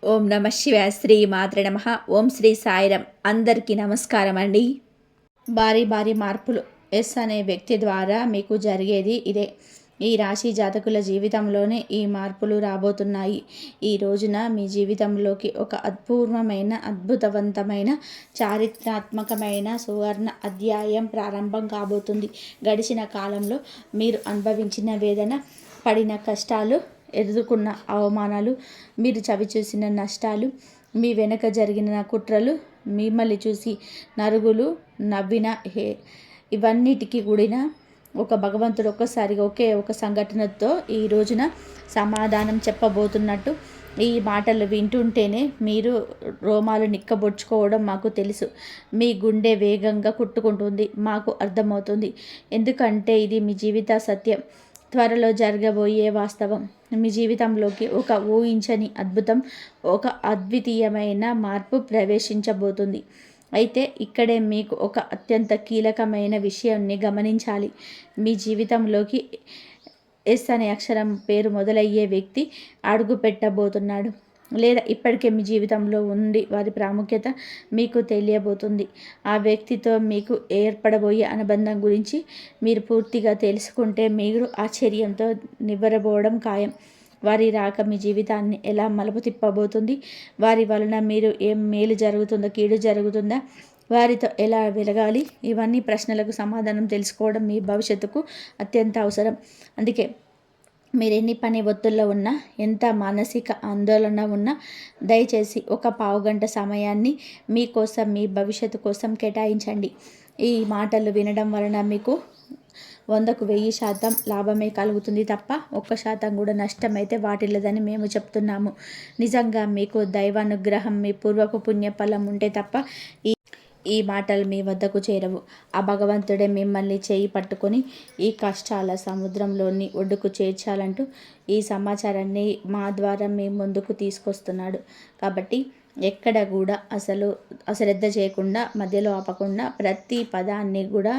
ఓం నమ శివాయ. శ్రీ మాత్రే నమ. ఓం శ్రీ సాయిరం. అందరికీ నమస్కారం అండి. భారీ భారీ మార్పులు ఎస్ అనే వ్యక్తి ద్వారా మీకు జరిగేది ఇదే. ఈ రాశి జాతకుల జీవితంలోనే ఈ మార్పులు రాబోతున్నాయి. ఈ రోజున మీ జీవితంలోకి ఒక అద్భుతమైన అద్భుతవంతమైన చారిత్రాత్మకమైన సువర్ణ అధ్యాయం ప్రారంభం కాబోతుంది. గడిచిన కాలంలో మీరు అనుభవించిన వేదన, పడిన కష్టాలు, ఎదుర్కొన్న అవమానాలు, మీరు చవిచూసిన నష్టాలు, మీ వెనక జరిగిన కుట్రలు, మిమ్మల్ని చూసి నరుగులు నవ్విన ఇవన్నిటికీ కూడిన ఒక భగవంతుడు ఒక్కసారిగా ఒకే ఒక సంఘటనతో ఈ రోజున సమాధానం చెప్పబోతున్నట్టు ఈ మాటలు వింటుంటేనే మీరు రోమాలు నిక్కబొడుచుకోవడం మాకు తెలుసు. మీ గుండె వేగంగా కుట్టుకుంటుంది, మాకు అర్థమవుతుంది. ఎందుకంటే ఇది మీ జీవిత సత్యం, త్వరలో జరగబోయే వాస్తవం. మీ జీవితంలోకి ఒక ఊహించని అద్భుతం, ఒక అద్వితీయమైన మార్పు ప్రవేశించబోతుంది. అయితే ఇక్కడే మీకు ఒక అత్యంత కీలకమైన విషయాన్ని గమనించాలి. మీ జీవితంలోకి ఎస్ అనే అక్షరం పేరు మొదలయ్యే వ్యక్తి అడుగు పెట్టబోతున్నాడు, లేదా ఇప్పటికే మీ జీవితంలో ఉండి వారి ప్రాముఖ్యత మీకు తెలియబోతుంది. ఆ వ్యక్తితో మీకు ఏర్పడబోయే అనుబంధం గురించి మీరు పూర్తిగా తెలుసుకుంటే మీరు ఆశ్చర్యంతో నివ్వెరబోవడం ఖాయం. వారి రాక మీ జీవితాన్ని ఎలా మలుపు తిప్పబోతుంది, వారి వలన మీరు ఏం మేలు జరుగుతుందో కీడు జరుగుతుందా, వారితో ఎలా వెలగాలి, ఇవన్నీ ప్రశ్నలకు సమాధానం తెలుసుకోవడం మీ భవిష్యత్తుకు అత్యంత అవసరం. అందుకే మీరు ఎన్ని పని ఒత్తిడిలో ఉన్నా, ఎంత మానసిక ఆందోళన ఉన్నా దయచేసి ఒక పావుగంట సమయాన్ని మీకోసం, మీ భవిష్యత్తు కోసం కేటాయించండి. ఈ మాటలు వినడం వలన మీకు 100కు 1000% లాభమే కలుగుతుంది తప్ప 1% కూడా నష్టమైతే వాటిల్లదని మేము చెప్తున్నాము. నిజంగా మీకు దైవానుగ్రహం, మీ పూర్వపు పుణ్యఫలం ఉంటే తప్ప ఈ మాటలు మీ వద్దకు చేరవు. ఆ భగవంతుడే మిమ్మల్ని చేయి పట్టుకొని ఈ కష్టాల సముద్రంలోని ఒడ్డుకు చేర్చాలంటూ ఈ సమాచారాన్ని మా ద్వారా మీ ముందుకు తీసుకొస్తున్నాడు. కాబట్టి ఎక్కడ కూడా అశ్రద్ధ చేయకుండా, మధ్యలో ఆపకుండా ప్రతి పదాన్ని కూడా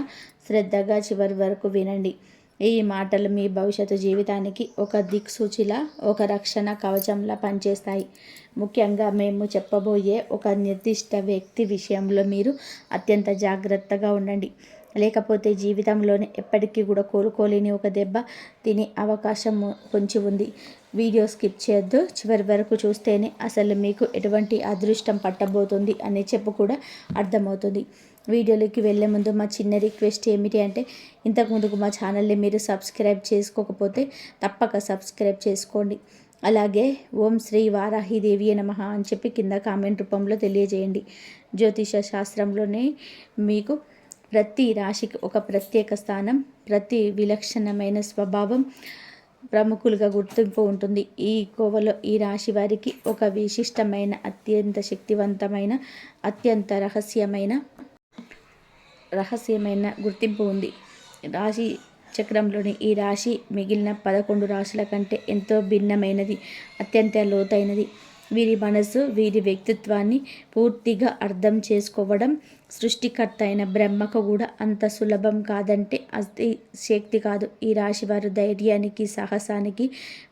శ్రద్ధగా చివరి వరకు వినండి. ఈ మాటలు మీ భవిష్యత్తు జీవితానికి ఒక దిక్సూచిలా, ఒక రక్షణ కవచంలా పనిచేస్తాయి. ముఖ్యంగా మేము చెప్పబోయే ఒక నిర్దిష్ట వ్యక్తి విషయంలో మీరు అత్యంత జాగ్రత్తగా ఉండండి. లేకపోతే జీవితంలోనే ఎప్పటికీ కూడా కోలుకోలేని ఒక దెబ్బ తినే అవకాశం పొంచి ఉంది. వీడియో స్కిప్ చేయొద్దు, చివరి వరకు చూస్తేనే అసలు మీకు ఎటువంటి అదృష్టం పట్టబోతుంది అని చెప్పు కూడా అర్థమవుతుంది. వీడియోలోకి వెళ్ళే ముందు మా చిన్న రిక్వెస్ట్ ఏమిటి అంటే, ఇంతకుముందుకు మా ఛానల్ని మీరు సబ్స్క్రైబ్ చేసుకోకపోతే తప్పక సబ్స్క్రైబ్ చేసుకోండి. అలాగే ఓం శ్రీ వారాహిదేవి నమః అని చెప్పి కింద కామెంట్ రూపంలో తెలియజేయండి. జ్యోతిష శాస్త్రంలోనే మీకు ప్రతి రాశికి ఒక ప్రత్యేక స్థానం, ప్రతి విలక్షణమైన స్వభావం, ప్రముఖులుగా గుర్తింపు ఉంటుంది. ఈ కోవలో ఈ రాశి వారికి ఒక విశిష్టమైన, అత్యంత శక్తివంతమైన, అత్యంత రహస్యమైన గుర్తింపు ఉంది. రాశి చక్రంలోని ఈ రాశి మిగిలిన 11 రాశుల కంటే ఎంతో భిన్నమైనది, అత్యంత లోతైనది. వీరి మనసు, వీరి వ్యక్తిత్వాన్ని పూర్తిగా అర్థం చేసుకోవడం సృష్టికర్త అయిన బ్రహ్మకు కూడా అంత సులభం కాదంటే అది శక్తి కాదు. ఈ రాశి వారు ధైర్యానికి, సాహసానికి,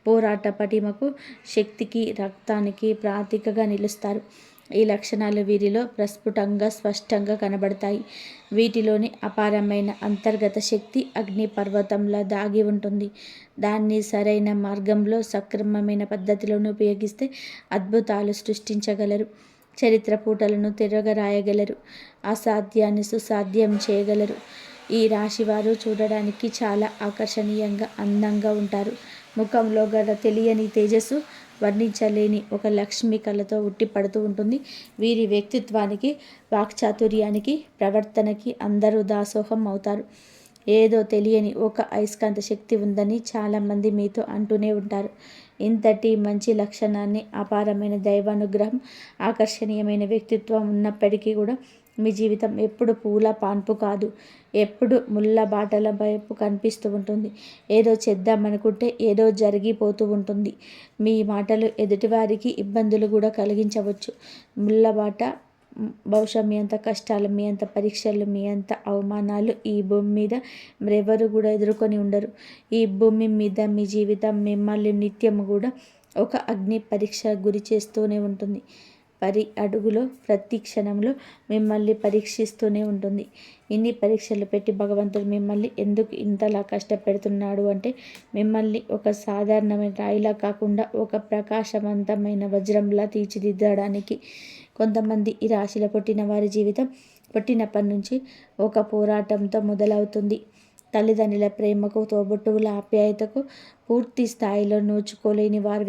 పోరాట పటిమకు, శక్తికి, రక్తానికి ప్రతీకగా నిలుస్తారు. ఈ లక్షణాలు వీరిలో ప్రస్ఫుటంగా, స్పష్టంగా కనబడతాయి. వీటిలోని అపారమైన అంతర్గత శక్తి అగ్ని పర్వతంలా దాగి ఉంటుంది. దాన్ని సరైన మార్గంలో, సక్రమమైన పద్ధతిలోనూ ఉపయోగిస్తే అద్భుతాలు సృష్టించగలరు. చరిత్ర పూటలను తిరగరాయగలరు. అసాధ్యాన్ని సుసాధ్యం చేయగలరు. ఈ రాశివారు చూడడానికి చాలా ఆకర్షణీయంగా, అందంగా ఉంటారు. ముఖంలో గల తెలియని తేజస్సు, వర్ణించలేని ఒక లక్ష్మి కళతో ఉట్టిపడుతూ ఉంటుంది. వీరి వ్యక్తిత్వానికి, వాక్చాతుర్యానికి, ప్రవర్తనకి అందరూ దాసోహం అవుతారు. ఏదో తెలియని ఒక అయస్కాంత శక్తి ఉందని చాలామంది మీతో అంటూనే ఉంటారు. ఇంతటి మంచి లక్షణాన్ని, అపారమైన దైవానుగ్రహం, ఆకర్షణీయమైన వ్యక్తిత్వం ఉన్నప్పటికీ కూడా మీ జీవితం ఎప్పుడు పూల పాన్పు కాదు, ఎప్పుడు ముళ్ళ బాటల వైపు కనిపిస్తూ ఉంటుంది. ఏదో చేద్దామనుకుంటే ఏదో జరిగిపోతూ ఉంటుంది. మీ మాటలు ఎదుటివారికి ఇబ్బందులు కూడా కలిగించవచ్చు. ముళ్ళబాట బహుశా మీ అంత కష్టాలు, మీ అంత పరీక్షలు, మీ అంత అవమానాలు ఈ భూమి మీద మరెవరు కూడా ఎదుర్కొని ఉండరు. ఈ భూమి మీద మీ జీవితం మిమ్మల్ని నిత్యం కూడా ఒక అగ్ని పరీక్ష గురి చేస్తూనే ఉంటుంది. అడుగులో ప్రతి క్షణంలో మిమ్మల్ని పరీక్షిస్తూనే ఉంటుంది. ఇన్ని పరీక్షలు పెట్టి భగవంతుడు మిమ్మల్ని ఎందుకు ఇంతలా కష్టపెడుతున్నాడు అంటే, మిమ్మల్ని ఒక సాధారణమైన రాయిలా కాకుండా ఒక ప్రకాశవంతమైన వజ్రంలా తీర్చిదిద్దడానికి. కొంతమంది ఈ రాశిలో పుట్టిన వారి జీవితం పుట్టినప్పటి నుంచి ఒక పోరాటంతో మొదలవుతుంది. తల్లిదండ్రుల ప్రేమకు, తోబుట్టువుల ఆప్యాయతకు పూర్తి స్థాయిలో నోచుకోలేని వారు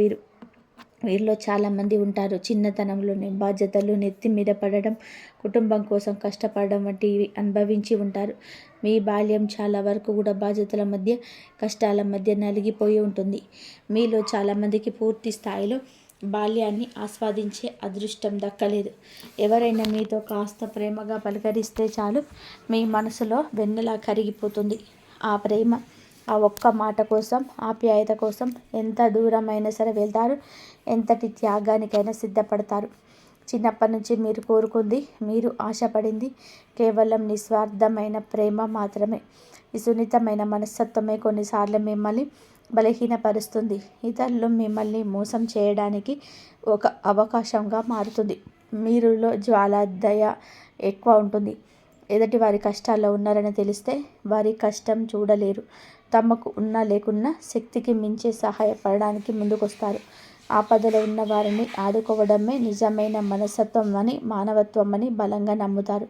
వీరిలో చాలామంది ఉంటారు. చిన్నతనంలోనే బాధ్యతలు నెత్తి మీద పడడం, కుటుంబం కోసం కష్టపడడం వంటివి అనుభవించి ఉంటారు. మీ బాల్యం చాలా వరకు కూడా బాధ్యతల మధ్య, కష్టాల మధ్య నలిగిపోయి ఉంటుంది. మీలో చాలామందికి పూర్తి స్థాయిలో బాల్యాన్ని ఆస్వాదించే అదృష్టం దక్కలేదు. ఎవరైనా మీతో కాస్త ప్రేమగా పలకరిస్తే చాలు, మీ మనసులో వెన్నెలా కరిగిపోతుంది. ఆ ప్రేమ, ఆ ఒక్క మాట కోసం, ఆప్యాయత కోసం ఎంత దూరమైనా సరే వెళ్తారు, ఎంతటి త్యాగానికైనా సిద్ధపడతారు. చిన్నప్పటి నుంచి మీరు కోరుకుంది, మీరు ఆశపడింది కేవలం నిస్వార్థమైన ప్రేమ మాత్రమే. ఈ సున్నితమైన మనస్తత్వమే కొన్నిసార్లు మిమ్మల్ని బలహీనపరుస్తుంది. ఇతరులు మిమ్మల్ని మోసం చేయడానికి ఒక అవకాశంగా మారుతుంది. మీరులో జ్వాల, దయ ఎక్కువ ఉంటుంది. ఎదుటి వారి కష్టాల్లో ఉన్నారని తెలిస్తే వారి కష్టం చూడలేరు. తమకు ఉన్నా లేకున్నా శక్తికి మించి సహాయపడడానికి ముందుకొస్తారు. ఆపదలో ఉన్న వారిని ఆదుకోవడమే నిజమైన మనస్తత్వం అని, మానవత్వం అని బలంగా నమ్ముతారు.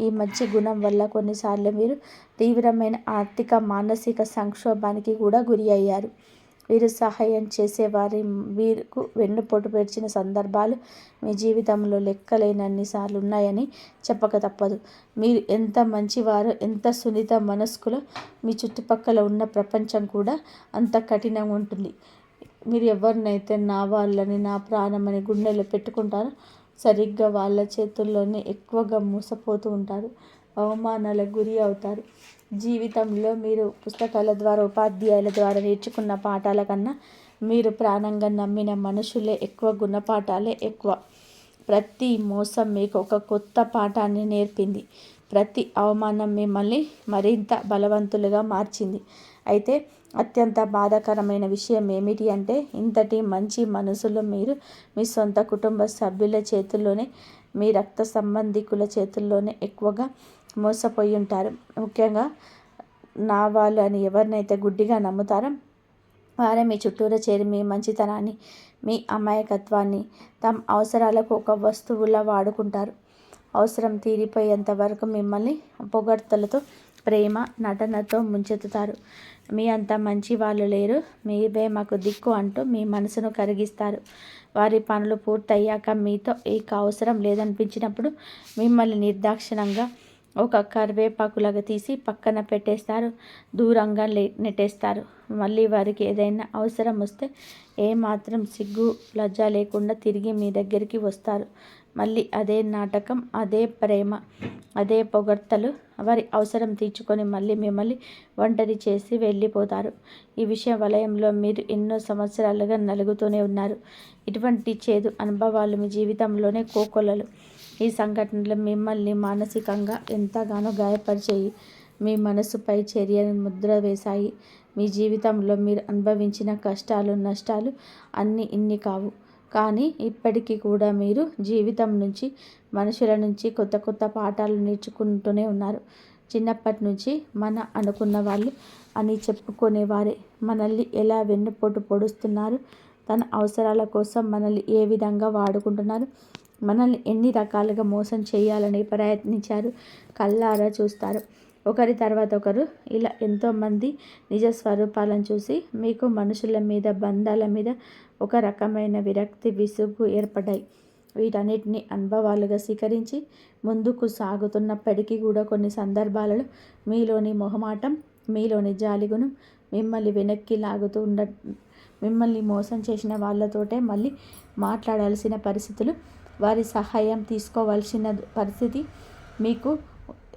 ఈ మంచి గుణం వల్ల కొన్నిసార్లు మీరు తీవ్రమైన ఆర్థిక, మానసిక సంక్షోభానికి కూడా గురి అయ్యారు. వీరు సహాయం చేసేవారి వీరికి వెన్నుపోటు పేర్చిన సందర్భాలు మీ జీవితంలో లెక్కలేనన్నిసార్లు ఉన్నాయని చెప్పక తప్పదు. మీరు ఎంత మంచివారో, ఎంత సున్నిత మనస్కులో మీ చుట్టుపక్కల ఉన్న ప్రపంచం కూడా అంత కఠినంగా ఉంటుంది. మీరు ఎవరినైతే నా వాళ్ళని, నా ప్రాణమని గుండెలో పెట్టుకుంటారో సరిగ్గా వాళ్ళ చేతుల్లోనే ఎక్కువగా మోసపోతూ ఉంటారు, అవమానాలకు గురి అవుతారు. జీవితంలో మీరు పుస్తకాల ద్వారా, ఉపాధ్యాయుల ద్వారా నేర్చుకున్న పాఠాల కన్నా మీరు ప్రాణంగా నమ్మిన మనుషులే ఎక్కువ, గుణపాఠాలే ఎక్కువ. ప్రతి మోసం మీకు ఒక కొత్త పాఠాన్ని నేర్పింది. ప్రతి అవమానం మిమ్మల్ని మరింత బలవంతులుగా మార్చింది. అయితే అత్యంత బాధాకరమైన విషయం ఏమిటి అంటే, ఇంతటి మంచి మనసులో మీరు మీ సొంత కుటుంబ సభ్యుల చేతుల్లోనే, మీ రక్త సంబంధికుల చేతుల్లోనే ఎక్కువగా మోసపోయి ఉంటారు. ముఖ్యంగా నా వాళ్ళు అని ఎవరినైతే గుడ్డిగా నమ్ముతారో వారే మీ చుట్టూరా చేరి మీ మంచితనాన్ని, మీ అమాయకత్వాన్ని తమ అవసరాలకు ఒక వస్తువులా వాడుకుంటారు. అవసరం తీరిపోయేంత వరకు మిమ్మల్ని పొగడ్తలతో, ప్రేమ నటనతో ముంచెత్తుతారు. మీ అంత మంచి వాళ్ళు లేరు, మీవే మాకు దిక్కు అంటూ మీ మనసును కరిగిస్తారు. వారి పనులు పూర్తయ్యాక మీతో ఇక అవసరం లేదనిపించినప్పుడు మిమ్మల్ని నిర్దాక్షిణంగా ఒక కరివేపాకులాగా తీసి పక్కన పెట్టేస్తారు, దూరంగా నెట్టేస్తారు. మళ్ళీ వారికి ఏదైనా అవసరం వస్తే ఏమాత్రం సిగ్గు, లజ్జ లేకుండా తిరిగి మీ దగ్గరికి వస్తారు. మళ్ళీ అదే నాటకం, అదే ప్రేమ, అదే పొగడ్తలు. వారి అవసరం తీర్చుకొని మళ్ళీ మిమ్మల్ని ఒంటరి చేసి వెళ్ళిపోతారు. ఈ విషయ వలయంలో మీరు ఎన్నో సంవత్సరాలుగా నలుగుతూనే ఉన్నారు. ఇటువంటి చేదు అనుభవాలు మీ జీవితంలోనే కోకొల్లలు. ఈ సంఘటనలు మిమ్మల్ని మానసికంగా ఎంతగానో గాయపరిచాయి, మీ మనసుపై చర్యను ముద్ర వేశాయి. మీ జీవితంలో మీరు అనుభవించిన కష్టాలు, నష్టాలు అన్నీ ఇన్ని కావు. కానీ ఇప్పటికీ కూడా మీరు జీవితం నుంచి, మనుషుల నుంచి కొత్త కొత్త పాఠాలు నేర్చుకుంటూనే ఉన్నారు. చిన్నప్పటి నుంచి మన అనుకున్న వాళ్ళు అని చెప్పుకునేవారే మనల్ని ఎలా వెన్నుపోటు పొడుస్తున్నారు, తన అవసరాల కోసం మనల్ని ఏ విధంగా వాడుకుంటున్నారు, మనల్ని ఎన్ని రకాలుగా మోసం చేయాలని ప్రయత్నించారు కళ్ళారా చూస్తారు. ఒకరి తర్వాత ఒకరు ఇలా ఎంతోమంది నిజ స్వరూపాలను చూసి మీకు మనుషుల మీద, బంధాల మీద ఒక రకమైన విరక్తి, విసుగు ఏర్పడ్డాయి. వీటన్నిటిని అనుభవాలుగా స్వీకరించి ముందుకు సాగుతున్నప్పటికీ కూడా కొన్ని సందర్భాలలో మీలోని మొహమాటం, మీలోని జాలిగుణం మిమ్మల్ని వెనక్కి లాగుతూ మిమ్మల్ని మోసం చేసిన వాళ్ళతోటే మళ్ళీ మాట్లాడాల్సిన పరిస్థితులు, వారి సహాయం తీసుకోవాల్సిన పరిస్థితి మీకు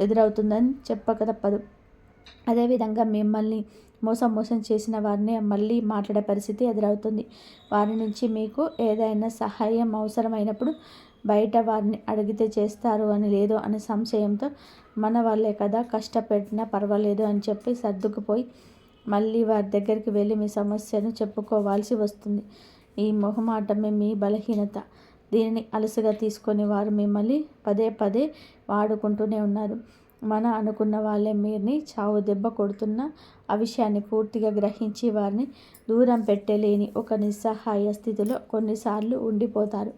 ఎదురవుతుందని చెప్పక తప్పదు. అదేవిధంగా మిమ్మల్ని మోసం చేసిన వారిని మళ్ళీ మాట్లాడే పరిస్థితి ఎదురవుతుంది. వారి నుంచి మీకు ఏదైనా సహాయం అవసరమైనప్పుడు బయట వారిని అడిగితే చేస్తారు అని లేదు అనే సంశయంతో మన వాళ్ళే కదా, కష్టపెట్టినా పర్వాలేదు అని చెప్పి సర్దుకుపోయి మళ్ళీ వారి దగ్గరికి వెళ్ళి మీ సమస్యను చెప్పుకోవాల్సి వస్తుంది. ఈ మొహమాటమే మీ బలహీనత. దీనిని అలసుగా తీసుకొని వారు మిమ్మల్ని పదే పదే వాడుకుంటూనే ఉన్నారు. అనుకున్న వాళ్ళే మీరుని చావు దెబ్బ కొడుతున్న ఆ విషయాన్ని పూర్తిగా గ్రహించి వారిని దూరం పెట్టలేని ఒక నిస్సహాయ స్థితిలో కొన్నిసార్లు ఉండిపోతారు.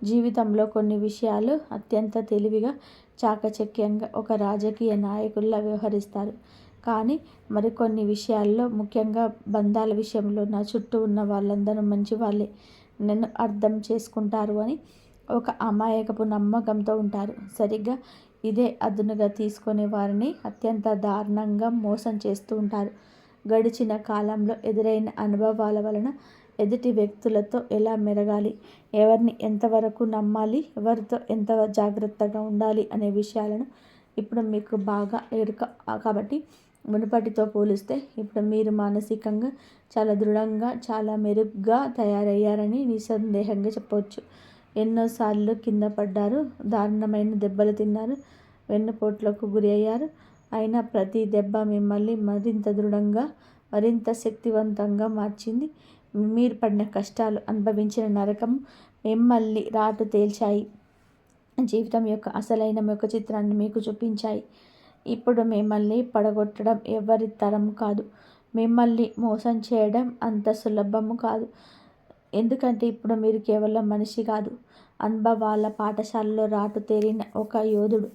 జీవితంలో కొన్ని విషయాలు అత్యంత తెలివిగా, చాకచక్యంగా ఒక రాజకీయ నాయకుల్లా వ్యవహరిస్తారు. కానీ మరికొన్ని విషయాల్లో, ముఖ్యంగా బంధాల విషయంలో నా చుట్టూ ఉన్న వాళ్ళందరూ మంచి వాళ్ళే, నన్ను అర్థం చేసుకుంటారు అని ఒక అమాయకపు నమ్మకంతో ఉంటారు. సరిగ్గా ఇదే అదునుగా తీసుకొని వారిని అత్యంత దారుణంగా మోసం చేస్తూ ఉంటారు. గడిచిన కాలంలో ఎదురైన అనుభవాల వలన ఎదుటి వ్యక్తులతో ఎలా మెరగాలి, ఎవరిని ఎంతవరకు నమ్మాలి, ఎవరితో ఎంత జాగ్రత్తగా ఉండాలి అనే విషయాలను ఇప్పుడు మీకు బాగా ఎరుక. కాబట్టి మునుపటితో పోలిస్తే ఇప్పుడు మీరు మానసికంగా చాలా దృఢంగా, చాలా మెరుగ్గా తయారయ్యారని నిస్సందేహంగా చెప్పవచ్చు. ఎన్నోసార్లు కింద పడ్డారు, దారుణమైన దెబ్బలు తిన్నారు, వెన్నుపోట్లకు గురి అయ్యారు. అయినా ప్రతి దెబ్బ మిమ్మల్ని మరింత దృఢంగా, మరింత శక్తివంతంగా మార్చింది. మీరు పడిన కష్టాలు, అనుభవించిన నరకం మిమ్మల్ని రాటు తేల్చాయి. జీవితం యొక్క అసలైన ముఖ చిత్రాన్ని మీకు చూపించాయి. ఇప్పుడు మిమ్మల్ని పడగొట్టడం ఎవరి తరం కాదు. మిమ్మల్ని మోసం చేయడం అంత సులభము కాదు. ఎందుకంటే ఇప్పుడు మీరు కేవలం మనిషి కాదు, అనుభవాల పాఠశాలలో రాటు తేలిన ఒక యోధుడు.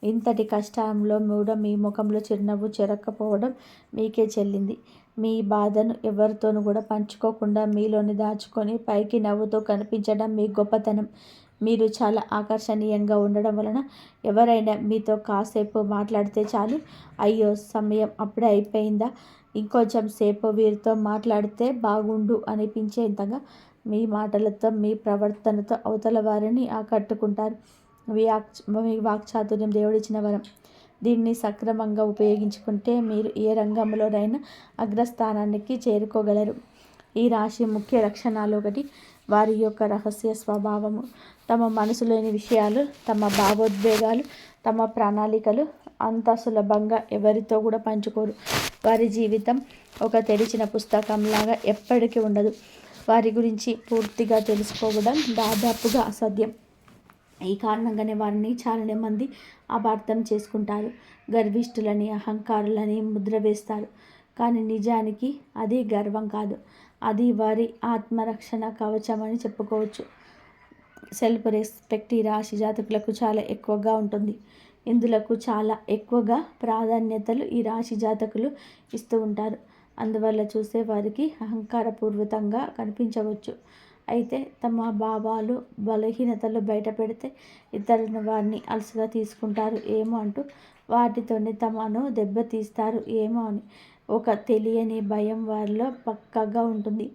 ఇంతటి కష్టంలో కూడా మీ ముఖంలో చిరునవ్వు చెరక్కపోవడం మీకే చెల్లింది. మీ బాధను ఎవరితోనూ కూడా పంచుకోకుండా మీలోని దాచుకొని పైకి నవ్వుతూ కనిపించడం మీ గొప్పతనం. మీరు చాలా ఆకర్షణీయంగా ఉండడం వలన ఎవరైనా మీతో కాసేపు మాట్లాడితే చాలు, అయ్యో సమయం అప్పుడే అయిపోయిందా, ఇంకొంచెం సేపు వీరితో మాట్లాడితే బాగుండు అనిపించేంతగా మీ మాటలతో, మీ ప్రవర్తనతో అవతల వారిని ఆకట్టుకుంటారు. మీ వాక్చాతుర్యం దేవుడిచ్చిన వరం. దీన్ని సక్రమంగా ఉపయోగించుకుంటే మీరు ఏ రంగంలోనైనా అగ్రస్థానానికి చేరుకోగలరు. ఈ రాశి ముఖ్య లక్షణాలు: 1. వారి యొక్క రహస్య స్వభావము. తమ మనసులోని విషయాలు, తమ భావోద్వేగాలు, తమ ప్రణాళికలు అంత సులభంగా ఎవరితో కూడా పంచుకోరు. వారి జీవితం ఒక తెరిచిన పుస్తకంలాగా ఎప్పటికీ ఉండదు. వారి గురించి పూర్తిగా తెలుసుకోవడం దాదాపుగా అసాధ్యం. ఈ కారణంగానే వారిని చాలా మంది అపార్థం చేసుకుంటారు. గర్విష్ఠులని, అహంకారులని ముద్ర వేస్తారు. కానీ నిజానికి అది గర్వం కాదు, అది వారి ఆత్మరక్షణ కవచం అని చెప్పుకోవచ్చు. సెల్ఫ్ రెస్పెక్ట్ ఈ రాశి జాతకులకు చాలా ఎక్కువగా ఉంటుంది. ఇందులకు చాలా ఎక్కువగా ప్రాధాన్యతలు ఈ రాశి జాతకులు ఇస్తూ ఉంటారు. అందువల్ల చూసే వారికి అహంకారపూర్వకంగా కనిపించవచ్చు. అయితే తమ భావాలు, బలహీనతలు బయట పెడితే ఇతరులను వారిని అలసుగా తీసుకుంటారు ఏమో అంటూ, వాటితోనే తమను దెబ్బతీస్తారు ఏమో అని ఒక తెలియని భయం వారిలో పక్కాగా ఉంటుంది.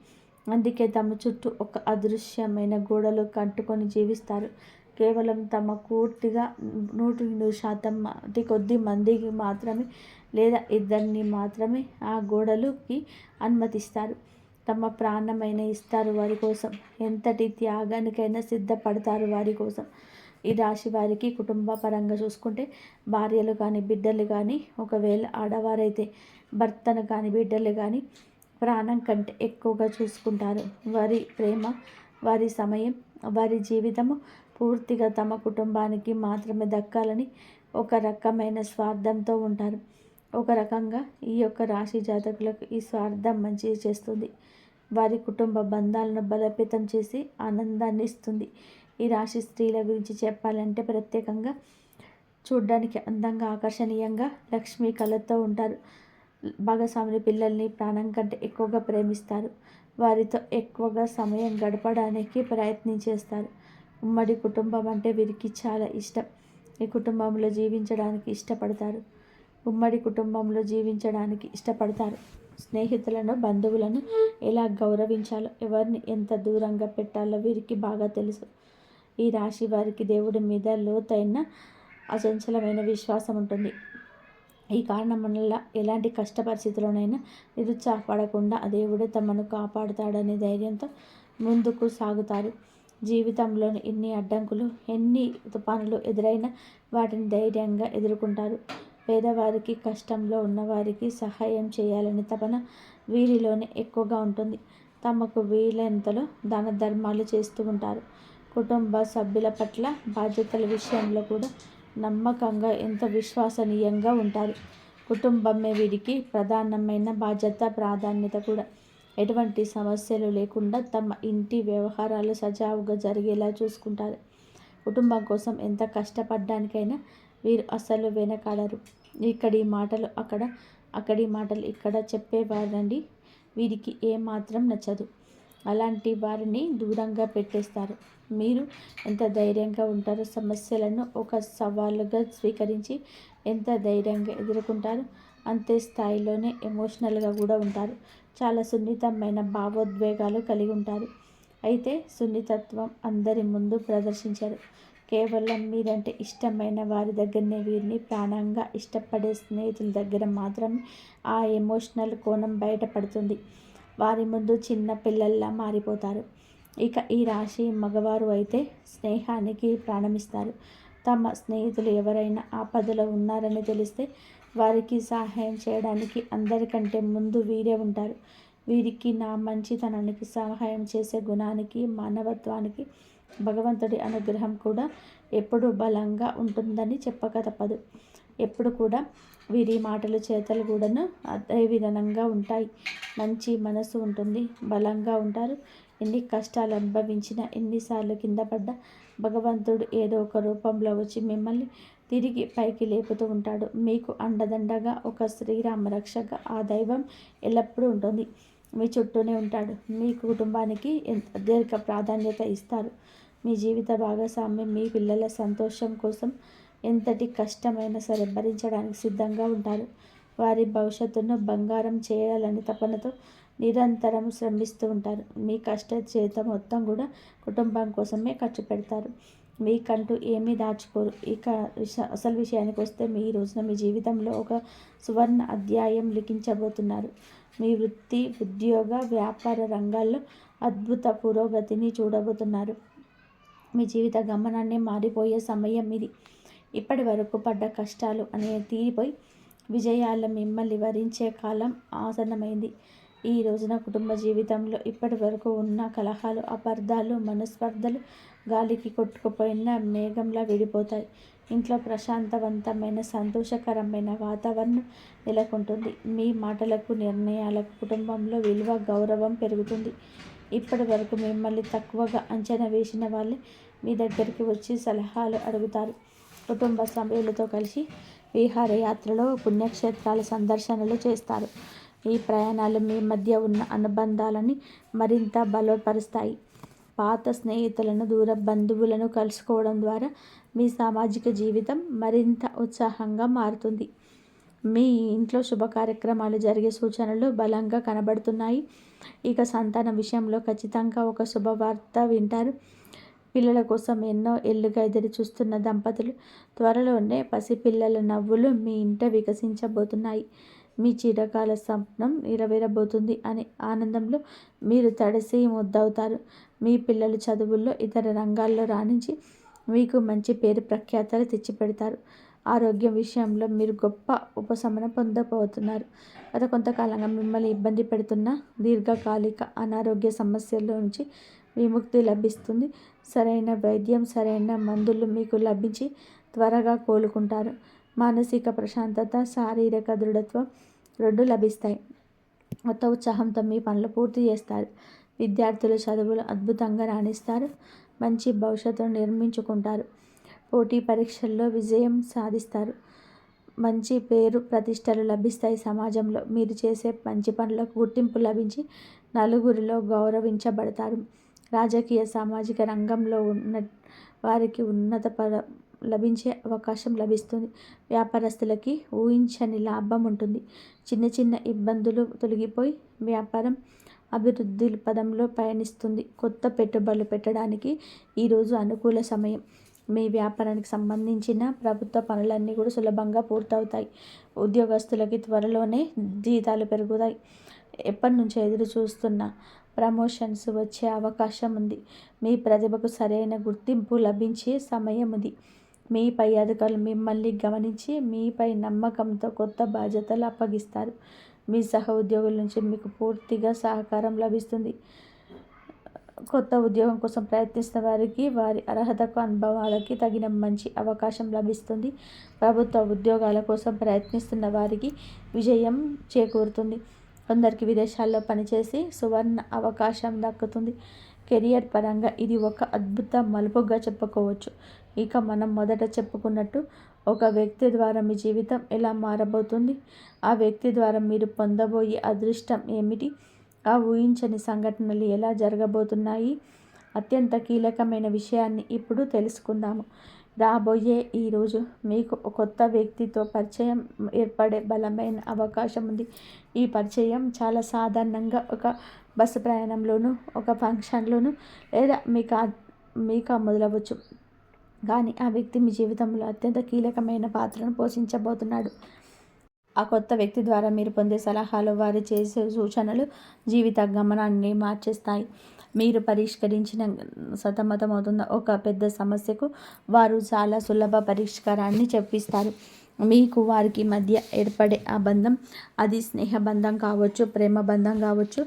అందుకే తమ చుట్టూ ఒక అదృశ్యమైన గోడలు కట్టుకొని జీవిస్తారు. కేవలం తమ పూర్తిగా 100% కొద్ది మందికి మాత్రమే, లేదా ఇద్దరిని మాత్రమే ఆ గోడలుకి అనుమతిస్తారు. తమ ప్రాణమైన ఇస్తారు వారి కోసం. ఎంతటి త్యాగానికైనా సిద్ధపడతారు వారి కోసం. ఈ రాశి వారికి కుటుంబ పరంగా చూసుకుంటే భార్యలు కానీ, బిడ్డలు కానీ, ఒకవేళ ఆడవారైతే భర్తను కానీ, బిడ్డలు కానీ ప్రాణం కంటే ఎక్కువగా చూసుకుంటారు. వారి ప్రేమ, వారి సమయం, వారి జీవితము పూర్తిగా తమ కుటుంబానికి మాత్రమే దక్కాలని ఒక రకమైన స్వార్థంతో ఉంటారు. ఒక రకంగా ఈ యొక్క రాశి జాతకులకు ఈ స్వార్థం మంచి చేస్తుంది. వారి కుటుంబ బంధాలను బలోపేతం చేసి ఆనందాన్ని ఇస్తుంది. ఈ రాశి స్త్రీల గురించి చెప్పాలంటే ప్రత్యేకంగా చూడ్డానికి అందంగా, ఆకర్షణీయంగా, లక్ష్మీ కళతో ఉంటారు. భాగస్వామి పిల్లల్ని ప్రాణం కంటే ఎక్కువగా ప్రేమిస్తారు. వారితో ఎక్కువగా సమయం గడపడానికి ప్రయత్నించేస్తారు. ఉమ్మడి కుటుంబం అంటే వీరికి చాలా ఇష్టం. ఈ కుటుంబంలో జీవించడానికి ఇష్టపడతారు. ఉమ్మడి కుటుంబంలో జీవించడానికి ఇష్టపడతారు. స్నేహితులను, బంధువులను ఎలా గౌరవించాలో, ఎవరిని ఎంత దూరంగా పెట్టాలో వీరికి బాగా తెలుసు. ఈ రాశి వారికి దేవుడి మీద లోతైన అచంచలమైన విశ్వాసం ఉంటుంది. ఈ కారణం వల్ల ఎలాంటి కష్ట పరిస్థితుల్లోనైనా నిరుత్సాహపడకుండా దేవుడే తమను కాపాడుతాడనే ధైర్యంతో ముందుకు సాగుతారు. జీవితంలోని ఎన్ని అడ్డంకులు, ఎన్ని తుఫానులు ఎదురైనా వాటిని ధైర్యంగా ఎదుర్కొంటారు. పేదవారికి, కష్టంలో ఉన్నవారికి సహాయం చేయాలనే తపన వీరిలోనే ఎక్కువగా ఉంటుంది. తమకు వీలైనంతలో దాన ధర్మాలు చేస్తూ ఉంటారు. కుటుంబ సభ్యుల పట్ల బాధ్యతల విషయంలో కూడా నమ్మకంగా ఎంతో విశ్వసనీయంగా ఉంటారు. కుటుంబమే వీరికి ప్రధానమైన బాధ్యత, ప్రాధాన్యత కూడా. ఎటువంటి సమస్యలు లేకుండా తమ ఇంటి వ్యవహారాలు సజావుగా జరిగేలా చూసుకుంటారు. కుటుంబం కోసం ఎంత కష్టపడ్డానికైనా వీరు అస్సలు వెనకాడరు. ఇక్కడి మాటలు అక్కడ, అక్కడి మాటలు ఇక్కడ చెప్పేవారండి వీరికి ఏమాత్రం నచ్చదు. అలాంటి వారిని దూరంగా పెట్టేస్తారు. మీరు ఎంత ధైర్యంగా ఉంటారో, సమస్యలను ఒక సవాలుగా స్వీకరించి ఎంత ధైర్యంగా ఎదుర్కొంటారో అంతే స్థాయిలోనే ఎమోషనల్గా కూడా ఉంటారు. చాలా సున్నితమైన భావోద్వేగాలు కలిగి ఉంటారు. అయితే సున్నితత్వం అందరి ముందు ప్రదర్శించరు. కేవలం మీరంటే ఇష్టమైన వారి దగ్గరనే, వీరిని ప్రాణంగా ఇష్టపడే స్నేహితుల దగ్గర మాత్రమే ఆ ఎమోషనల్ కోణం బయటపడుతుంది. వారి ముందు చిన్న పిల్లల్లా మారిపోతారు. ఇక ఈ రాశి మగవారు అయితే స్నేహానికి ప్రాణమిస్తారు. తమ స్నేహితులు ఎవరైనా ఆపదలో ఉన్నారని తెలిస్తే వారికి సహాయం చేయడానికి అందరికంటే ముందు వీరే ఉంటారు. వీరికి నా మంచితనానికి, సహాయం చేసే గుణానికి, మానవత్వానికి భగవంతుడి అనుగ్రహం కూడా ఎప్పుడూ బలంగా ఉంటుందని చెప్పక తప్పదు. ఎప్పుడు కూడా వీరి మాటలు, చేతలు కూడాను అదే విధంగా ఉంటాయి. మంచి మనసు ఉంటుంది, బలంగా ఉంటారు. ఎన్ని కష్టాలు అనుభవించినా, ఎన్నిసార్లు కింద పడ్డా భగవంతుడు ఏదో ఒక రూపంలో వచ్చి మిమ్మల్ని తిరిగి పైకి లేపుతూ ఉంటాడు. మీకు అండదండగా ఒక శ్రీరామ రక్షగా ఆ దైవం ఎల్లప్పుడూ ఉంటుంది. మీ చుట్టూనే ఉంటాడు. మీ కుటుంబానికి దీర్ఘ ప్రాధాన్యత ఇస్తారు. మీ జీవిత భాగస్వామి మీ పిల్లల సంతోషం కోసం ఎంతటి కష్టమైనా సరే భరించడానికి సిద్ధంగా ఉంటారు. వారి భవిష్యత్తును బంగారం చేయాలని తపనతో నిరంతరం శ్రమిస్తూ ఉంటారు. మీ కష్ట చేత మొత్తం కూడా కుటుంబం కోసమే ఖర్చు పెడతారు. మీకంటూ ఏమీ దాచుకోరు. ఇక అసలు విషయానికి వస్తే, మీ రోజున మీ జీవితంలో ఒక సువర్ణ అధ్యాయం లిఖించబోతున్నారు. మీ వృత్తి, ఉద్యోగ, వ్యాపార రంగాల్లో అద్భుత పురోగతిని చూడబోతున్నారు. మీ జీవిత గమనాన్ని మారిపోయే సమయం ఇది. ఇప్పటి వరకు పడ్డ కష్టాలు అనేవి తీరిపోయి విజయాలు మిమ్మల్ని వరించే కాలం ఆసన్నమైంది. ఈ రోజున కుటుంబ జీవితంలో ఇప్పటి వరకు ఉన్న కలహాలు, అపార్థాలు, మనస్పర్ధలు గాలికి కొట్టుకుపోయిన మేఘంలా విడిపోతాయి. ఇంట్లో ప్రశాంతవంతమైన, సంతోషకరమైన వాతావరణం నెలకొంటుంది. మీ మాటలకు, నిర్ణయాలకు కుటుంబంలో విలువ, గౌరవం పెరుగుతుంది. ఇప్పటి వరకు మిమ్మల్ని తక్కువగా అంచనా వేసిన వాళ్ళే మీ దగ్గరికి వచ్చి సలహాలు అడుగుతారు. కుటుంబ సభ్యులతో కలిసి విహారయాత్రలో, పుణ్యక్షేత్రాల సందర్శనలు చేస్తారు. ఈ ప్రయాణాలు మీ మధ్య ఉన్న అనుబంధాలని మరింత బలపరుస్తాయి. పాత స్నేహితులను, దూర బంధువులను కలుసుకోవడం ద్వారా మీ సామాజిక జీవితం మరింత ఉత్సాహంగా మారుతుంది. మీ ఇంట్లో శుభ కార్యక్రమాలు జరిగే సూచనలు బలంగా కనబడుతున్నాయి. ఇక సంతానం విషయంలో ఖచ్చితంగా ఒక శుభవార్త వింటారు. పిల్లల కోసం ఎన్నో ఏళ్లుగా ఎదురు చూస్తున్న దంపతులు త్వరలోనే పసిపిల్లల నవ్వులు మీ ఇంట వికసించబోతున్నాయి. మీ చిరకాల స్వప్నం నెరవేరబోతుంది అనే ఆనందంలో మీరు తడిసి ముద్దవుతారు. మీ పిల్లలు చదువుల్లో, ఇతర రంగాల్లో రాణించి మీకు మంచి పేరు ప్రఖ్యాతలు తెచ్చిపెడతారు. ఆరోగ్యం విషయంలో మీరు గొప్ప ఉపశమనం పొందబోతున్నారు. గత కొంతకాలంగా మిమ్మల్ని ఇబ్బంది పెడుతున్న దీర్ఘకాలిక అనారోగ్య సమస్యల నుంచి విముక్తి లభిస్తుంది. సరైన వైద్యం, సరైన మందులు మీకు లభించి త్వరగా కోలుకుంటారు. మానసిక ప్రశాంతత, శారీరక దృఢత్వం రెండు లభిస్తాయి. కొత్త ఉత్సాహంతో మీ పనులు పూర్తి చేస్తారు. విద్యార్థులు చదువులు అద్భుతంగా రాణిస్తారు. మంచి భవిష్యత్తును నిర్మించుకుంటారు. పోటీ పరీక్షల్లో విజయం సాధిస్తారు. మంచి పేరు ప్రతిష్టలు లభిస్తాయి. సమాజంలో మీరు చేసే మంచి పనులకు గుర్తింపు లభించి నలుగురిలో గౌరవించబడతారు. రాజకీయ, సామాజిక రంగంలో ఉన్న వారికి ఉన్నత లభించే అవకాశం లభిస్తుంది. వ్యాపారస్తులకి ఊహించని లాభం ఉంటుంది. చిన్న చిన్న ఇబ్బందులు తొలగిపోయి వ్యాపారం అభివృద్ధి పదంలో పయనిస్తుంది. కొత్త పెట్టుబడులు పెట్టడానికి ఈరోజు అనుకూల సమయం. మీ వ్యాపారానికి సంబంధించిన ప్రభుత్వ పనులన్నీ కూడా సులభంగా పూర్తవుతాయి. ఉద్యోగస్తులకి త్వరలోనే జీతాలు పెరుగుతాయి. ఎప్పటి నుంచో ఎదురు చూస్తున్న ప్రమోషన్స్ వచ్చే అవకాశం ఉంది. మీ ప్రతిభకు సరైన గుర్తింపు లభించే సమయం ఇది. మీ పై అధికారులు మిమ్మల్ని గమనించి మీపై నమ్మకంతో కొత్త బాధ్యతలు అప్పగిస్తారు. మీ సహ ఉద్యోగుల నుంచి మీకు పూర్తిగా సహకారం లభిస్తుంది. కొత్త ఉద్యోగం కోసం ప్రయత్నిస్తున్న వారికి వారి అర్హతకు అనుభవాలకి తగిన మంచి అవకాశం లభిస్తుంది. ప్రభుత్వ ఉద్యోగాల కోసం ప్రయత్నిస్తున్న వారికి విజయం చేకూరుతుంది. కొందరికి విదేశాల్లో పనిచేసి సువర్ణ అవకాశం దక్కుతుంది. కెరియర్ పరంగా ఇది ఒక అద్భుత మలుపుగా చెప్పుకోవచ్చు. ఇక మనం మొదట చెప్పుకున్నట్టు ఒక వ్యక్తి ద్వారా మీ జీవితం ఎలా మారబోతుంది, ఆ వ్యక్తి ద్వారా మీరు పొందబోయే అదృష్టం ఏమిటి, ఆ ఊహించని సంఘటనలు ఎలా జరగబోతున్నాయి, అత్యంత కీలకమైన విషయాన్ని ఇప్పుడు తెలుసుకుందాము. రాబోయే ఈరోజు మీకు కొత్త వ్యక్తితో పరిచయం ఏర్పడే బలమైన అవకాశం ఉంది. ఈ పరిచయం చాలా సాధారణంగా ఒక బస్సు ప్రయాణంలోనూ, ఒక ఫంక్షన్లోనూ లేదా మీకు మొదలవచ్చు. కానీ ఆ వ్యక్తి మీ జీవితంలో అత్యంత కీలకమైన పాత్రను పోషించబోతున్నాడు. ఆ కొత్త వ్యక్తి ద్వారా మీరు పొందే సలహాలు, వారు చేసే సూచనలు జీవిత గమనాన్ని మార్చేస్తాయి. మీరు పరిష్కరించిన సతమతమవుతున్న ఒక పెద్ద సమస్యకు వారు చాలా సులభ పరిష్కారాన్ని చెప్పిస్తారు. మీకు వారికి మధ్య ఏర్పడే ఆ బంధం, అది స్నేహబంధం కావచ్చు, ప్రేమ బంధం కావచ్చు,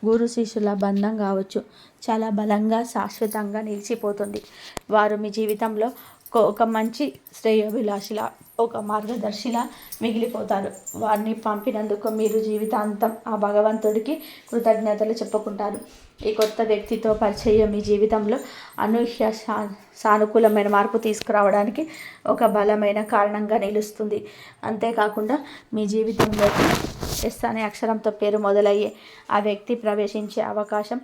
గురు శిష్యుల బంధం కావచ్చు, చాలా బలంగా శాశ్వతంగా నిలిచిపోతుంది. వారు మీ జీవితంలో ఒక మంచి శ్రేయోభిలాషిలా, ఒక మార్గదర్శిలా మిగిలిపోతారు. వారిని పంపినందుకు మీరు జీవితాంతం ఆ భగవంతుడికి కృతజ్ఞతలు చెప్పుకుంటారు. ఈ కొత్త వ్యక్తితో పరిచయం మీ జీవితంలో అనూహ్య సానుకూలమైన మార్పు తీసుకురావడానికి ఒక బలమైన కారణంగా నిలుస్తుంది. అంతేకాకుండా మీ జీవితంలోకి ఎస్ అనే అక్షరంతో పేరు మొదలయ్యే ఆ వ్యక్తి ప్రవేశించే అవకాశం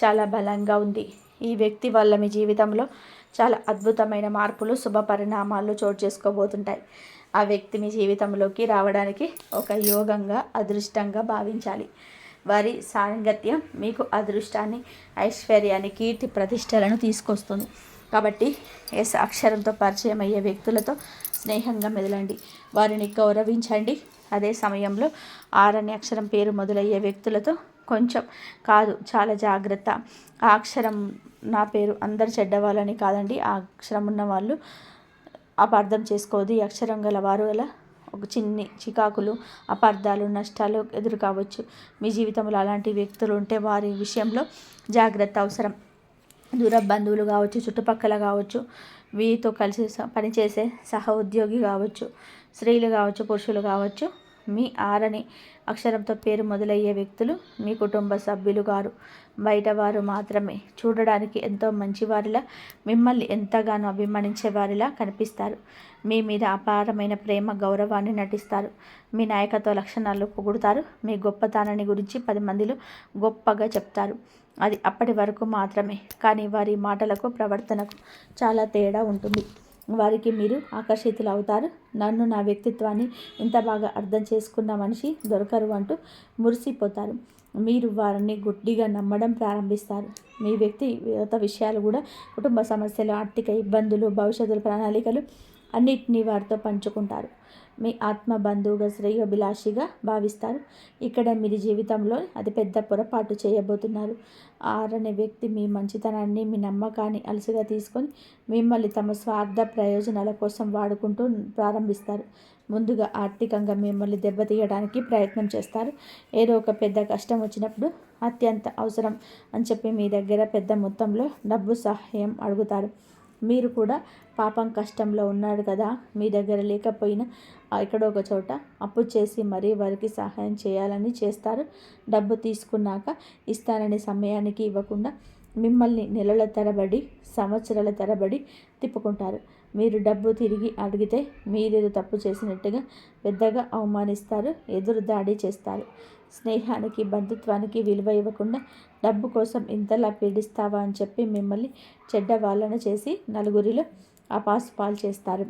చాలా బలంగా ఉంది. ఈ వ్యక్తి వల్ల మీ జీవితంలో చాలా అద్భుతమైన మార్పులు, శుభ పరిణామాలు చోటు చేసుకోబోతుంటాయి. ఆ వ్యక్తి మీ జీవితంలోకి రావడానికి ఒక యోగంగా, అదృష్టంగా భావించాలి. వారి సాంగత్యం మీకు అదృష్టాన్ని, ఐశ్వర్యాన్ని, కీర్తి ప్రతిష్టలను తీసుకొస్తుంది. కాబట్టి ఎస్ అక్షరంతో పరిచయం అయ్యే వ్యక్తులతో స్నేహంగా మెదలండి, వారిని గౌరవించండి. అదే సమయంలో ఆర్ అనే అక్షరం పేరు మొదలయ్యే వ్యక్తులతో కొంచెం కాదు, చాలా జాగ్రత్త. ఆ అక్షరం నా పేరు అందరు చెడ్డవాళ్ళని కాదండి. ఆ అక్షరం ఉన్న వాళ్ళు అపార్థం చేసుకోవద్దు. ఈ అక్షరం గల వారు గల ఒక చిన్ని చికాకులు, అపార్థాలు, నష్టాలు ఎదురు కావచ్చు. మీ జీవితంలో అలాంటి వ్యక్తులు ఉంటే వారి విషయంలో జాగ్రత్త అవసరం. దూర బంధువులు కావచ్చు, చుట్టుపక్కల కావచ్చు, వీరితో కలిసి పనిచేసే సహ ఉద్యోగి కావచ్చు, స్త్రీలు కావచ్చు, పురుషులు కావచ్చు. మీ ఆరని అక్షరంతో పేరు మొదలయ్యే వ్యక్తులు మీ కుటుంబ సభ్యులు గారు, బయటవారు మాత్రమే. చూడడానికి ఎంతో మంచివారిలా, మిమ్మల్ని ఎంతగానో అభిమానించేవారిలా కనిపిస్తారు. మీ మీద అపారమైన ప్రేమ, గౌరవాన్ని నటిస్తారు. మీ నాయకత్వ లక్షణాలు పొగుడుతారు. మీ గొప్పతనాన్ని గురించి 10 మందిలో గొప్పగా చెప్తారు. అది అప్పటి వరకు మాత్రమే. కానీ వారి మాటలకు, ప్రవర్తనకు చాలా తేడా ఉంటుంది. వారికి మీరు ఆకర్షితులు అవుతారు. నన్ను, నా వ్యక్తిత్వాన్ని ఇంత బాగా అర్థం చేసుకున్న మనిషి దొరకరు అంటూ మురిసిపోతారు. మీరు వారిని గుడ్డిగా నమ్మడం ప్రారంభిస్తారు. మీ వ్యక్తిగత విషయాలు కూడా, కుటుంబ సమస్యలు, ఆర్థిక ఇబ్బందులు, భవిష్యత్తు ప్రణాళికలు అన్నిటినీ వారితో పంచుకుంటారు. మీ ఆత్మ బంధువుగా, శ్రేయోభిలాషిగా భావిస్తారు. ఇక్కడ మీరు జీవితంలో అతిపెద్ద పొరపాటు చేయబోతున్నారు. ఆరనే వ్యక్తి మీ మంచితనాన్ని, మీ నమ్మకాన్ని అలసిగా తీసుకొని మిమ్మల్ని తమ స్వార్థ ప్రయోజనాల కోసం వాడుకుంటూ ప్రారంభిస్తారు. ముందుగా ఆర్థికంగా మిమ్మల్ని దెబ్బతీయడానికి ప్రయత్నం చేస్తారు. ఏదో ఒక పెద్ద కష్టం వచ్చినప్పుడు అత్యంత అవసరం అని చెప్పి మీ దగ్గర పెద్ద మొత్తంలో డబ్బు సహాయం అడుగుతారు. మీరు కూడా పాపం కష్టంలో ఉన్నాడు కదా, మీ దగ్గర లేకపోయినా ఎక్కడో ఒక చోట అప్పు చేసి మరీ వారికి సహాయం చేయాలని చేస్తారు. డబ్బు తీసుకున్నాక ఇస్తానని సమయానికి ఇవ్వకుండా మిమ్మల్ని నెలల తరబడి, సంవత్సరాల తరబడి తిప్పుకుంటారు. మీరు డబ్బు తిరిగి అడిగితే మీరేదో తప్పు చేసినట్టుగా పెద్దగా అవమానిస్తారు, ఎదురు దాడి చేస్తారు. స్నేహానికి, బంధుత్వానికి విలువ ఇవ్వకుండా డబ్బు కోసం ఇంతలా పీడిస్తావా అని చెప్పి మిమ్మల్ని చెడ్డవాళ్ళను చేసి నలుగురిలో అపాసుపాలు చేస్తారు.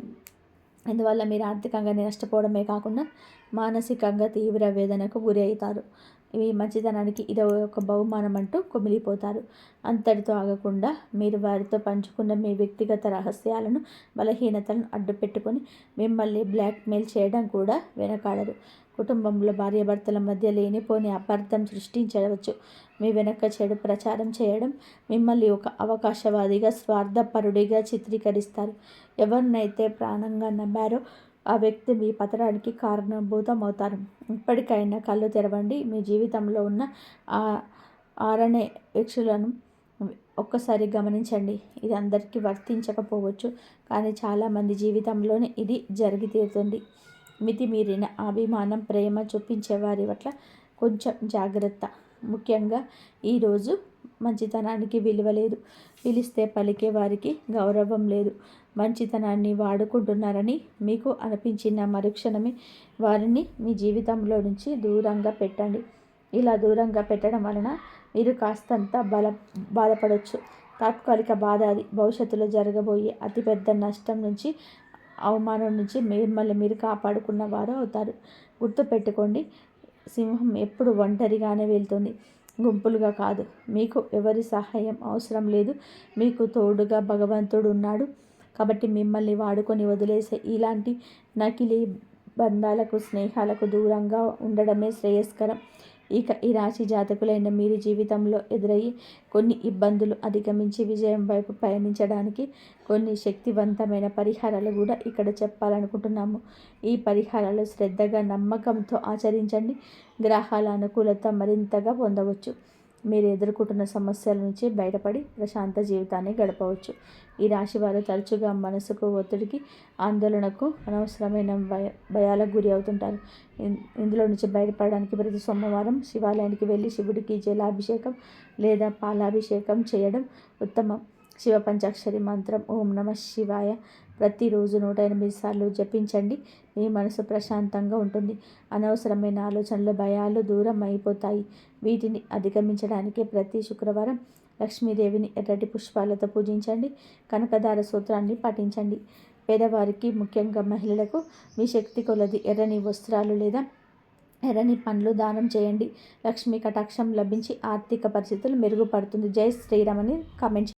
అందువల్ల మీరు ఆర్థికంగా నష్టపోవడమే కాకుండా మానసికంగా తీవ్ర వేదనకు గురి అవుతారు. మీ మంచితనానికి ఇది ఒక బహుమానం అంటూ కుమిలిపోతారు. అంతటితో ఆగకుండా మీరు వారితో పంచుకున్న మీ వ్యక్తిగత రహస్యాలను, బలహీనతలను అడ్డుపెట్టుకొని మిమ్మల్ని బ్లాక్మెయిల్ చేయడం కూడా వెనకాడరు. కుటుంబంలో భార్యాభర్తల మధ్య లేనిపోని అపార్థం సృష్టించవచ్చు. మీ వెనక చెడు ప్రచారం చేయడం, మిమ్మల్ని ఒక అవకాశవాదిగా, స్వార్థపరుడిగా చిత్రీకరిస్తారు. ఎవరినైతే ప్రాణంగా నమ్మారో ఆ వ్యక్తి మీ పతనానికి కారణభూతం అవుతారు. ఇప్పటికైనా కళ్ళు తెరవండి. మీ జీవితంలో ఉన్న ఆ ఆరనే యక్షులను ఒక్కసారి గమనించండి. ఇది అందరికీ వర్తించకపోవచ్చు, కానీ చాలామంది జీవితంలోనే ఇది జరిగి తీరుతుంది. మితిమీరిన అభిమానం, ప్రేమ చూపించే వారి పట్ల కొంచెం జాగ్రత్త. ముఖ్యంగా ఈరోజు మంచితనానికి విలువ లేదు. పిలిస్తే పలికే వారికి గౌరవం లేదు. మంచితనాన్ని వాడుకుంటున్నారని మీకు అనిపించిన మరుక్షణమే వారిని మీ జీవితంలో నుంచి దూరంగా పెట్టండి. ఇలా దూరంగా పెట్టడం వలన మీరు కాస్తంత బాధపడవచ్చు. తాత్కాలిక బాధ అది. భవిష్యత్తులో జరగబోయే అతిపెద్ద నష్టం నుంచి, అవమానం నుంచి మిమ్మల్ని మీరు కాపాడుకున్న వారు అవుతారు. గుర్తుపెట్టుకోండి, సింహం ఎప్పుడు ఒంటరిగానే వెళ్తుంది, గుంపులుగా కాదు. మీకు ఎవరి సహాయం అవసరం లేదు. మీకు తోడుగా భగవంతుడు ఉన్నాడు. కాబట్టి మిమ్మల్ని వాడుకొని వదిలేసే ఇలాంటి నకిలీ బంధాలకు, స్నేహాలకు దూరంగా ఉండడమే శ్రేయస్కరం. ఇక ఈ రాశి జాతకులైన మీరు జీవితంలో ఎదురయ్యే కొన్ని ఇబ్బందులు అధిగమించి విజయం వైపు పయనించడానికి కొన్ని శక్తివంతమైన పరిహారాలు కూడా ఇక్కడ చెప్పాలనుకుంటున్నాము. ఈ పరిహారాలు శ్రద్ధగా, నమ్మకంతో ఆచరించండి. గ్రహాల అనుకూలత మరింతగా పొందవచ్చు. మీరు ఎదుర్కొంటున్న సమస్యల నుంచి బయటపడి ప్రశాంత జీవితాన్ని గడపవచ్చు. ఈ రాశి వారు తరచుగా మనసుకు ఒత్తిడికి, ఆందోళనకు, అనవసరమైన భయాలకు గురి అవుతుంటారు. ఇందులో నుంచి బయటపడడానికి ప్రతి సోమవారం శివాలయానికి వెళ్ళి శివుడికి జలాభిషేకం లేదా పాలాభిషేకం చేయడం ఉత్తమం. శివ పంచాక్షరి మంత్రం ఓం నమః శివాయ ప్రతిరోజు 108 సార్లు జపించండి. మీ మనసు ప్రశాంతంగా ఉంటుంది. అనవసరమైన ఆలోచనలు, భయాలు దూరం అయిపోతాయి. వీటిని అధిగమించడానికి ప్రతి శుక్రవారం లక్ష్మీదేవిని ఎర్రటి పుష్పాలతో పూజించండి. కనకదార సూత్రాన్ని పఠించండి. పేదవారికి, ముఖ్యంగా మహిళలకు మీ శక్తి కొలది ఎర్రని వస్త్రాలు లేదా ఎర్రని పండ్లు దానం చేయండి. లక్ష్మీ కటాక్షం లభించి ఆర్థిక పరిస్థితులు మెరుగుపడుతుంది. జై శ్రీరామ్ అని కామెంట్